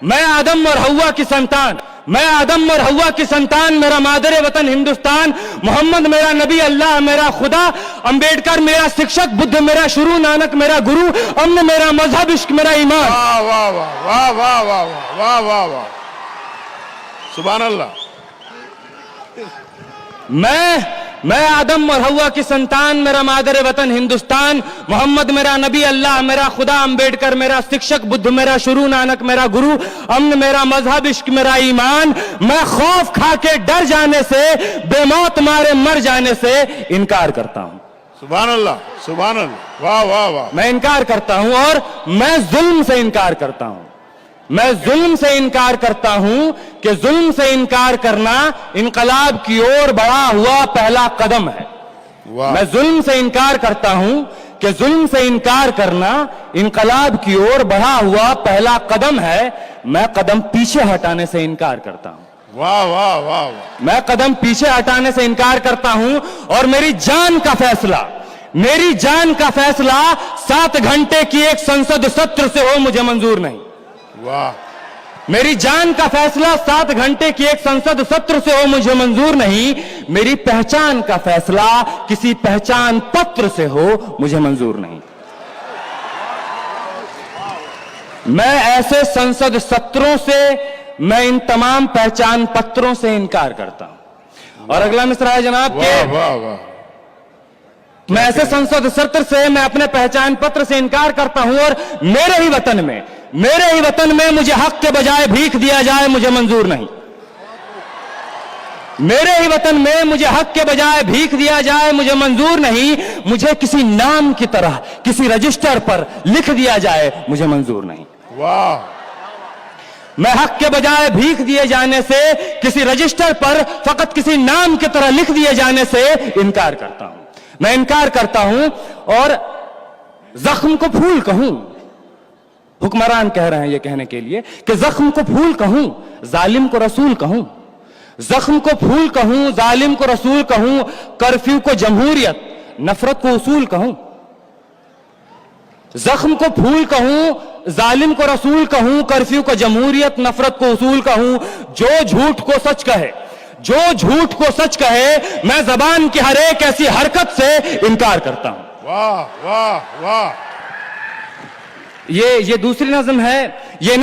मैं आदम और हवा की संतान, मैं आदम और हवा की संतान, मेरा मादर वतन हिंदुस्तान, मोहम्मद मेरा नबी, अल्लाह मेरा खुदा, अंबेडकर मेरा शिक्षक, बुद्ध मेरा शुरू, नानक मेरा गुरु, अमन मेरा मजहब, इश्क मेरा ईमान। वाह वाह वाह वाह वाह वाह वाह वाह वाह, सुभान अल्लाह। मैं आदम और हवा की संतान, मेरा मादर वतन हिंदुस्तान, मोहम्मद मेरा नबी, अल्लाह मेरा खुदा, अंबेडकर मेरा शिक्षक, बुद्ध मेरा शुरू, नानक मेरा गुरु, अमन मेरा मजहब, इश्क मेरा ईमान। मैं खौफ खा के डर जाने से, बेमौत मारे मर जाने से इनकार करता हूं। सुभान अल्लाह, सुभान अल्लाह, वाह वाह वाह। मैं इनकार करता हूं और मैं जुल्म से इनकार करता हूं। मैं जुल्म से इनकार करता हूं कि जुल्म से इनकार करना इनकलाब की ओर बढ़ा हुआ पहला कदम है। वाह। मैं जुल्म से इनकार करता हूं कि जुल्म से इनकार करना इनकलाब की ओर बढ़ा हुआ पहला कदम है। मैं कदम पीछे हटाने से इनकार करता हूं। वाह वाह वाह वाह। मैं कदम पीछे हटाने से इनकार करता हूं और मेरी जान का फैसला, मेरी जान का फैसला 7 घंटे की एक संसद सत्र से हो मुझे मंजूर नहीं। वाह। मेरी जान का फैसला 7 घंटे की एक संसद सत्र से हो मुझे मंजूर नहीं। मेरी पहचान का फैसला किसी पहचान पत्र से हो मुझे मंजूर नहीं। मैं ऐसे संसद सत्रों से, मैं इन तमाम पहचान पत्रों से इनकार करता हूं। और अगला मिसरा है जनाब के, वाह वाह वाह। मैं ऐसे संसद सत्र से, मैं अपने पहचान पत्र से इनकार करता हूं और मेरे ही वतन में, मेरे ही वतन में मुझे हक के बजाय भीख दिया जाए मुझे मंजूर नहीं। मेरे ही वतन में मुझे हक के बजाय भीख दिया जाए मुझे मंजूर नहीं। मुझे किसी नाम की तरह किसी रजिस्टर पर लिख दिया जाए मुझे मंजूर नहीं। वाह। मैं हक के बजाय भीख दिए जाने से, किसी रजिस्टर पर फकत किसी नाम की तरह लिख दिए जाने से इनकार करता हूं। मैं इनकार करता हूं और जख्म को फूल कहूं, हुक्मरान कह रहे हैं ये कहने के लिए कि जख्म को फूल कहूं, जालिम को रसूल कहूं। जख्म को फूल कहूं, जालिम को रसूल कहूं, कर्फ्यू को जमहूरियत, नफरत को उसूल कहूं। जख्म को फूल कहूं, जालिम को रसूल कहूं, कर्फ्यू को जमहूरियत, नफरत को उसूल कहूं। जो झूठ को सच कहे, जो झूठ को सच कहे, मैं जबान की हर एक ऐसी हरकत से इनकार करता हूं। वाह वाह वाह। ये दूसरी नज्म है। ये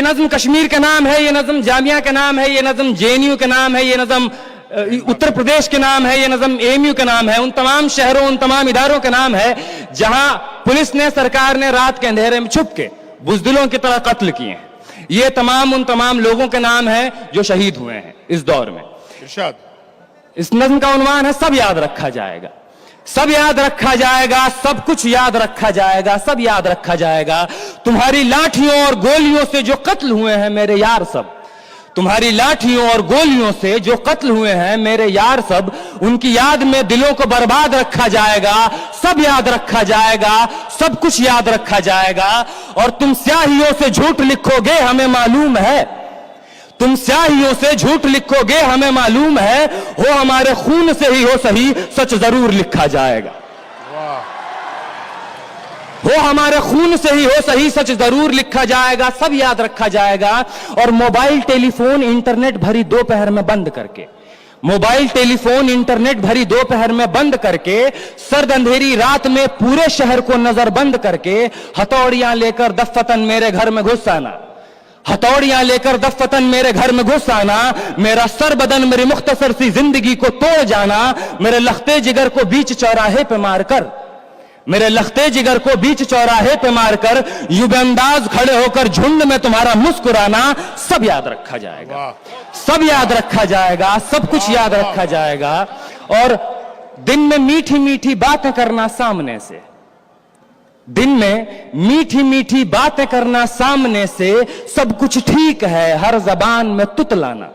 नज्म कश्मीर का नाम है, ये नज्म जामिया का नाम है, ये नज्म जेएनयू का नाम है, ये नज्म उत्तर प्रदेश के नाम है, ये नज्म एएमयू का नाम है। उन तमाम शहरों, उन तमाम इदारों का नाम है जहां पुलिस ने, सरकार ने रात के अंधेरे में छुप के बुजदिलों की तरह कत्ल किए हैं। ये तमाम उन तमाम लोगों के नाम है जो शहीद हुए हैं इस दौर में। इरशाद। इस नज्म का उन्वान है सब याद रखा जाएगा, सब याद रखा जाएगा, सब कुछ याद रखा जाएगा, सब याद रखा जाएगा। तुम्हारी लाठियों और गोलियों से जो कत्ल हुए हैं मेरे यार सब, तुम्हारी लाठियों और गोलियों से जो कत्ल हुए हैं मेरे यार सब, उनकी याद में दिलों को बर्बाद रखा जाएगा, सब याद रखा जाएगा, सब कुछ याद रखा जाएगा। और तुम स्याहियों से झूठ लिखोगे हमें मालूम है, तुम स्याहियों से झूठ लिखोगे हमें मालूम है, हो हमारे खून से ही हो सही सच जरूर लिखा जाएगा। हो हमारे खून से ही हो सही सच जरूर लिखा जाएगा, सब याद रखा जाएगा। और मोबाइल टेलीफोन इंटरनेट भरी दोपहर में बंद करके, मोबाइल टेलीफोन इंटरनेट भरी दोपहर में बंद करके, सर्द अंधेरी रात में पूरे शहर को नजर बंद करके, हथौड़ियां लेकर दफ्फतन मेरे घर में घुस आना, हथौड़ियां लेकर दफ्फतन मेरे घर में घुस आना, मेरा सर बदन मेरी मुख्तसर सी जिंदगी को तोड़ जाना, मेरे लख्ते जिगर को बीच चौराहे पे मारकर, मेरे लख्ते जिगर को बीच चौराहे पे मारकर, युबंदाज खड़े होकर झुंड में तुम्हारा मुस्कुराना, सब याद रखा जाएगा, सब याद रखा जाएगा, सब कुछ याद रखा जाएगा। और दिन में मीठी मीठी बातें करना सामने से, दिन में मीठी मीठी बातें करना सामने से, सब कुछ ठीक है हर जबान में तुतलाना।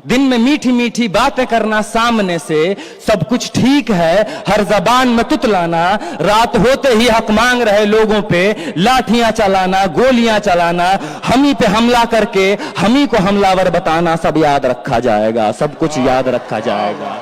दिन में मीठी मीठी बातें करना सामने से, सब कुछ ठीक है हर जबान में तुतलाना। रात होते ही हक मांग रहे लोगों पे लाठियां चलाना, गोलियां चलाना, हम ही पे हमला करके हम ही को हमलावर बताना, सब याद रखा जाएगा, सब कुछ याद रखा जाएगा,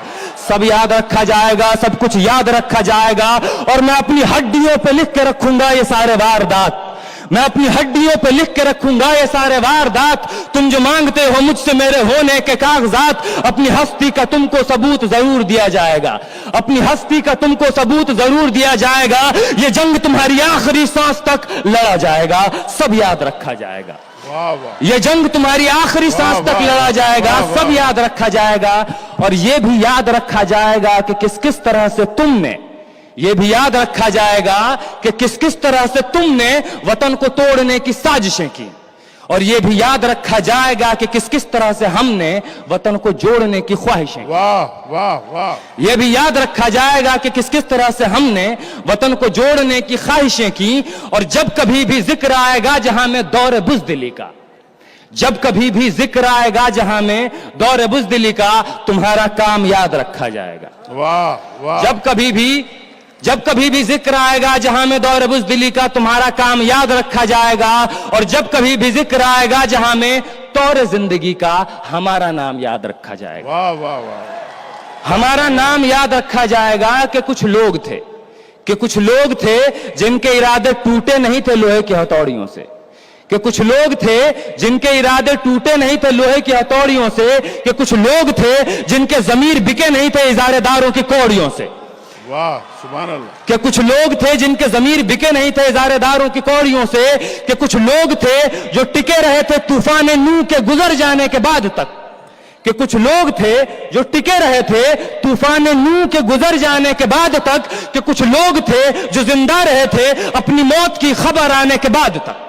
सब याद रखा जाएगा, सब कुछ याद रखा जाएगा। और मैं अपनी हड्डियों पे लिख के रखूंगा ये सारे वारदात, मैं अपनी हड्डियों पे लिख के रखूंगा ये सारे वारदात, तुम जो मांगते हो मुझसे मेरे होने के कागजात। अपनी हस्ती का तुमको सबूत जरूर दिया जाएगा, अपनी हस्ती का तुमको सबूत जरूर दिया जाएगा। ये जंग तुम्हारी आखिरी सांस तक लड़ा जाएगा, सब याद रखा जाएगा। वाह वाह, ये जंग तुम्हारी आखिरी सांस तक लड़ा जाएगा, सब याद रखा जाएगा। और ये भी याद रखा जाएगा कि किस किस तरह से तुमने, ये भी याद रखा जाएगा कि किस किस तरह से तुमने वतन को तोड़ने की साजिशें की। और ये भी याद रखा जाएगा कि किस किस तरह से हमने वतन को जोड़ने की ख्वाहिशें की। वाह वाह वाह, यह भी याद रखा जाएगा कि किस किस तरह से हमने वतन को जोड़ने की ख्वाहिशें की। और जब कभी भी जिक्र आएगा जहां में दौर बुज़दिली का, जब कभी भी जिक्र आएगा जहां में दौर बुज़दिली का, तुम्हारा काम याद रखा जाएगा। वाह वाह, जब कभी भी जिक्र आएगा जहां में दौर बुज़दिली का, तुम्हारा काम याद रखा जाएगा। और जब कभी भी जिक्र आएगा जहां में तौर जिंदगी का, हमारा नाम याद रखा जाएगा। वाह वाह वाह, हमारा नाम याद रखा जाएगा कि कुछ लोग थे जिनके इरादे टूटे नहीं थे लोहे की हथौड़ियों से, कि कुछ लोग थे जिनके इरादे टूटे नहीं थे लोहे की हथौड़ियों से, कि कुछ लोग थे जिनके जमीर बिके नहीं थे इजारेदारों की कौड़ियों से। वाह सुभान अल्लाह, कि कुछ लोग थे जिनके जमीर बिके नहीं थे इजारेदारों की कौड़ियों से, कि कुछ लोग थे जो टिके रहे थे तूफान नूह के गुजर जाने के बाद तक, कि कुछ लोग थे जो टिके रहे थे तूफान नूह के गुजर जाने के बाद तक, कि कुछ लोग थे जो जिंदा रहे थे अपनी मौत की खबर आने के बाद तक,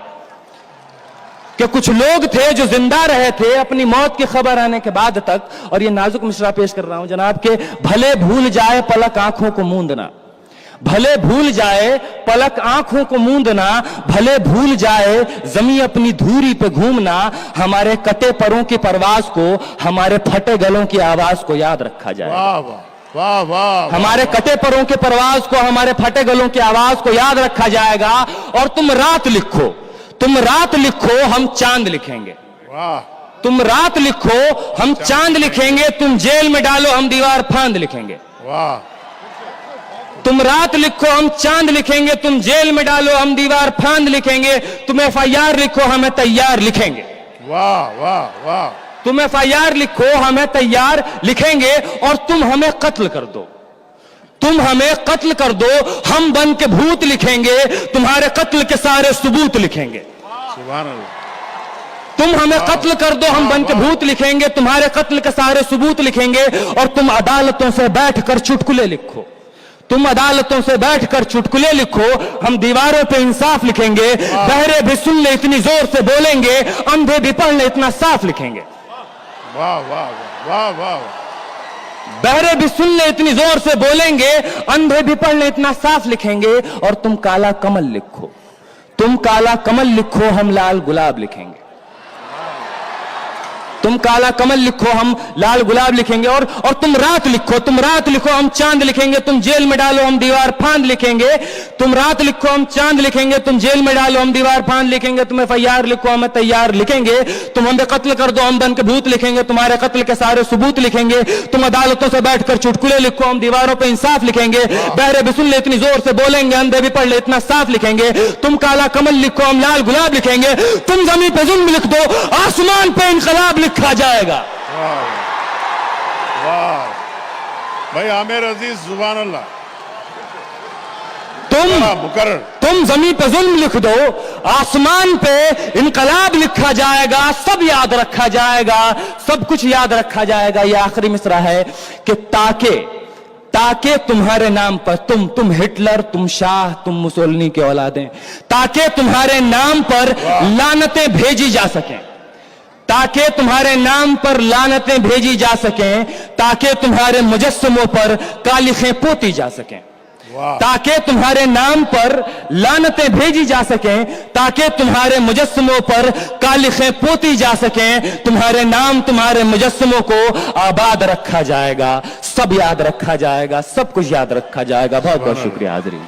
कि कुछ लोग थे जो जिंदा रहे थे अपनी मौत की खबर आने के बाद तक। और ये नाजुक मिसरा पेश कर रहा हूं जनाब के, भले भूल जाए पलक आंखों को मूंदना, भले भूल जाए पलक आंखों को मूंदना, भले भूल जाए जमी अपनी धूरी पे घूमना, हमारे कटे परों की परवाज को, हमारे फटे गलों की आवाज को याद रखा जाए। वाह वाह वाह वाह, हमारे कटे परों की परवाज को, हमारे फटे गलों की आवाज को याद रखा जाएगा। और तुम रात लिखो, तुम रात लिखो, हम चांद लिखेंगे। वाह, तुम रात लिखो, हम चांद लिखेंगे। तुम जेल में डालो, हम दीवार फांद लिखेंगे। वाह, तुम रात लिखो, हम चांद लिखेंगे। तुम जेल में डालो, हम दीवार फांद लिखेंगे। तुम FIR लिखो, हमें तैयार लिखेंगे। वाह वाह वाह, तुम FIR लिखो, हमें तैयार लिखेंगे। और तुम हमें कत्ल कर दो, तुम हमें कत्ल कर दो, हम बन के भूत लिखेंगे। तुम्हारे कत्ल के सारे सबूत लिखेंगे। सुभान अल्लाह, तुम हमें कत्ल कर दो, हम बन के भूत लिखेंगे। तुम्हारे कत्ल के सारे सबूत लिखेंगे। और तुम अदालतों से बैठकर चुटकुले लिखो, तुम अदालतों से बैठकर चुटकुले लिखो, हम दीवारों पे इंसाफ लिखेंगे। बहरे भी सुन ले इतनी जोर से बोलेंगे, अंधे भी पढ़ ले इतना साफ लिखेंगे। वाह वाह वाह वाह, बहरे भी सुन ले इतनी जोर से बोलेंगे, अंधे भी पढ़ ले इतना साफ लिखेंगे। और तुम काला कमल लिखो, तुम काला कमल लिखो, हम लाल गुलाब लिखेंगे। तुम काला कमल लिखो, हम लाल गुलाब लिखेंगे। और तुम रात लिखो, तुम रात लिखो, हम चांद लिखेंगे। तुम जेल में डालो, हम दीवार फांद लिखेंगे। तुम रात लिखो, हम चांद लिखेंगे। तुम जेल में डालो, हम दीवार फांद लिखेंगे। तुम FIR लिखो, हमें तैयार लिखेंगे। तुम हमें कत्ल कर दो, हम बन के भूत लिखेंगे। तुम्हारे कत्ल के सारे सबूत लिखेंगे। तुम अदालतों से बैठकर चुटकुले लिखो, हम दीवारों पर इंसाफ लिखेंगे। बहरे भी सुन ले इतनी जोर से बोलेंगे, अंधे भी पढ़ ले इतना साफ लिखेंगे। तुम काला कमल लिखो, हम लाल गुलाब लिखेंगे। तुम जमीन पे जुल्म लिख दो, आसमान पे इनकलाब लिखा जाएगा। वाह भाई आमिर अजीज, सुभान अल्लाह, मुकर्रर। तुम जमीन पे जुल्म लिख दो, आसमान पे इनकलाब लिखा जाएगा। सब याद रखा जाएगा, सब कुछ याद रखा जाएगा। ये आखिरी मिसरा है कि ताके तुम्हारे नाम पर, तुम हिटलर, तुम शाह, तुम मुसोलिनी के औलादें, ताकि तुम्हारे नाम पर लानतें भेजी जा सकें, ताकि तुम्हारे नाम पर लानतें भेजी जा सकें, ताकि तुम्हारे मुजस्समों पर कालिखें पोती जा सकें, ताकि तुम्हारे नाम पर लानतें भेजी जा सकें, ताकि तुम्हारे मुजस्समों पर कालिखें पोती जा सकें। तुम्हारे नाम, तुम्हारे मुजस्समों को आबाद रखा जाएगा। सब याद रखा जाएगा, सब कुछ याद रखा जाएगा। बहुत बहुत शुक्रिया हाज़रीन।